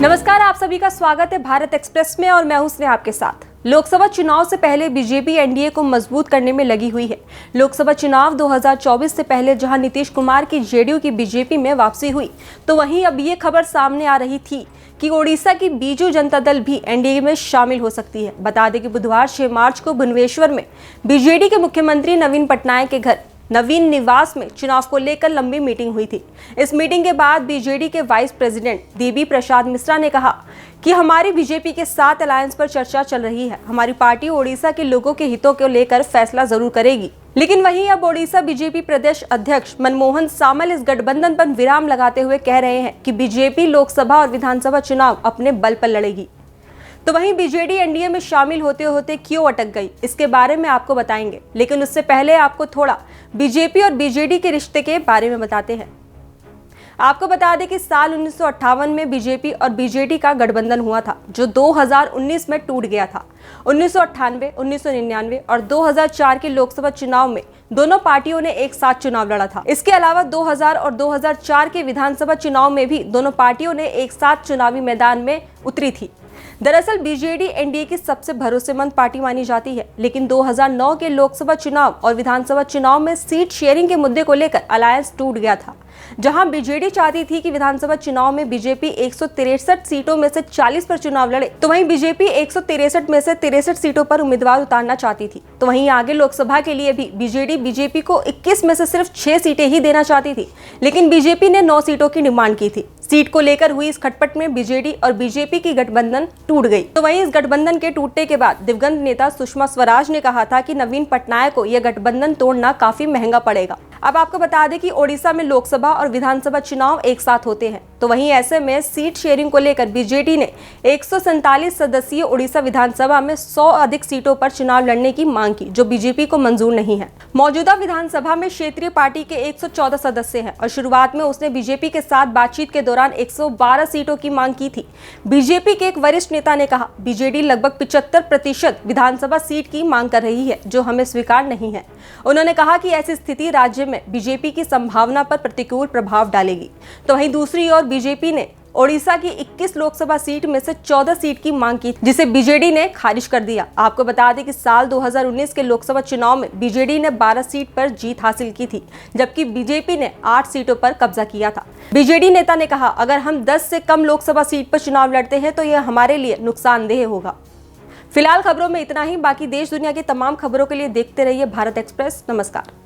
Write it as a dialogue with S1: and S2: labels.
S1: नमस्कार, आप सभी का स्वागत है भारत एक्सप्रेस में और मैं हूं स्नेहा आपके साथ। लोकसभा चुनाव से पहले बीजेपी एनडीए को मजबूत करने में लगी हुई है। लोकसभा चुनाव 2024 से पहले जहां नीतीश कुमार की जेडीयू की बीजेपी में वापसी हुई, तो वहीं अब ये खबर सामने आ रही थी कि ओडिशा की बीजू जनता दल भी एनडीए में शामिल हो सकती है। बता दें कि बुधवार 6 मार्च को भुवनेश्वर में बीजेडी के मुख्यमंत्री नवीन पटनायक के घर नवीन निवास में चुनाव को लेकर लंबी मीटिंग हुई थी। इस मीटिंग के बाद बीजेडी के वाइस प्रेसिडेंट देवी प्रसाद मिश्रा ने कहा कि हमारी बीजेपी के साथ अलायंस पर चर्चा चल रही है। हमारी पार्टी ओडिशा के लोगों के हितों को लेकर फैसला जरूर करेगी, लेकिन वहीं अब ओडिशा बीजेपी प्रदेश अध्यक्ष मनमोहन सामल इस गठबंधन पर विराम लगाते हुए कह रहे हैं कि बीजेपी लोकसभा और विधानसभा चुनाव अपने बल पर लड़ेगी। तो वहीं बीजेडी एनडीए में शामिल होते होते क्यों अटक गई, इसके बारे में आपको बताएंगे, लेकिन उससे पहले आपको थोड़ा बीजेपी और बीजेडी के रिश्ते के बारे में बताते हैं। आपको बता दें कि साल 1958 में बीजेपी और बीजेडी का गठबंधन हुआ था, जो 2019 में टूट गया था। 1998, 1999 और 2004 के लोकसभा चुनाव में दोनों पार्टियों ने एक साथ चुनाव लड़ा था। इसके अलावा 2000 और 2004 के विधानसभा चुनाव में भी दोनों पार्टियों ने एक साथ चुनावी मैदान में उतरी थी। दरअसल बीजेडी एनडीए की सबसे भरोसेमंद पार्टी मानी जाती है, लेकिन 2009 के लोकसभा चुनाव और विधानसभा चुनाव में सीट शेयरिंग के मुद्दे को लेकर अलायंस टूट गया था। जहां बीजेडी चाहती थी कि विधानसभा चुनाव में बीजेपी 163 सीटों में से 40 पर चुनाव लड़े, तो वहीं बीजेपी 163 में से 63 सीटों पर उम्मीदवार उतारना चाहती थी। तो वहीं आगे लोकसभा के लिए भी बीजेपी को 21 में से सिर्फ 6 सीटें ही देना चाहती थी, लेकिन बीजेपी ने 9 सीटों की डिमांड की थी। सीट को लेकर हुई इस खटपट में बीजेडी और बीजेपी की गठबंधन टूट गई। तो वहीं इस गठबंधन के टूटने के बाद दिवंगत नेता सुषमा स्वराज ने कहा था कि नवीन पटनायक को यह गठबंधन तोड़ना काफी महंगा पड़ेगा। अब आपको बता दें कि ओडिशा में लोकसभा और विधानसभा चुनाव एक साथ होते हैं, तो वहीं ऐसे में सीट शेयरिंग को लेकर बीजेडी ने 147 सदस्यीय ओडिशा विधानसभा में 100 अधिक सीटों पर चुनाव लड़ने की मांग की, जो बीजेपी को मंजूर नहीं है। मौजूदा विधानसभा में क्षेत्रीय पार्टी के 114 सदस्य हैं और शुरुआत में उसने बीजेपी के साथ बातचीत के दौरान 112 सीटों की मांग की थी। बीजेपी के एक वरिष्ठ नेता ने कहा, बीजेडी लगभग 75% विधानसभा सीट की मांग कर रही है, जो हमें स्वीकार नहीं है। उन्होंने कहा कि ऐसी स्थिति राज्य में बीजेपी की संभावना पर प्रतिकूल प्रभाव डालेगी। तो वहीं दूसरी ओर बीजेपी ने ओडिशा की 21 लोकसभा सीट में से 14 सीट की मांग की, जिसे बीजेडी ने खारिज कर दिया। आपको बता दें कि साल 2019 के लोकसभा चुनाव में बीजेडी ने 12 सीट पर जीत हासिल की थी, जबकि बीजेपी ने 8 सीटों पर कब्जा किया था। बीजेडी नेता ने कहा, अगर हम 10 से कम लोकसभा सीट पर चुनाव लड़ते हैं तो यह हमारे लिए नुकसानदेह होगा। फिलहाल खबरों में इतना ही। बाकी देश दुनिया की तमाम खबरों के लिए देखते रहिए भारत एक्सप्रेस। नमस्कार।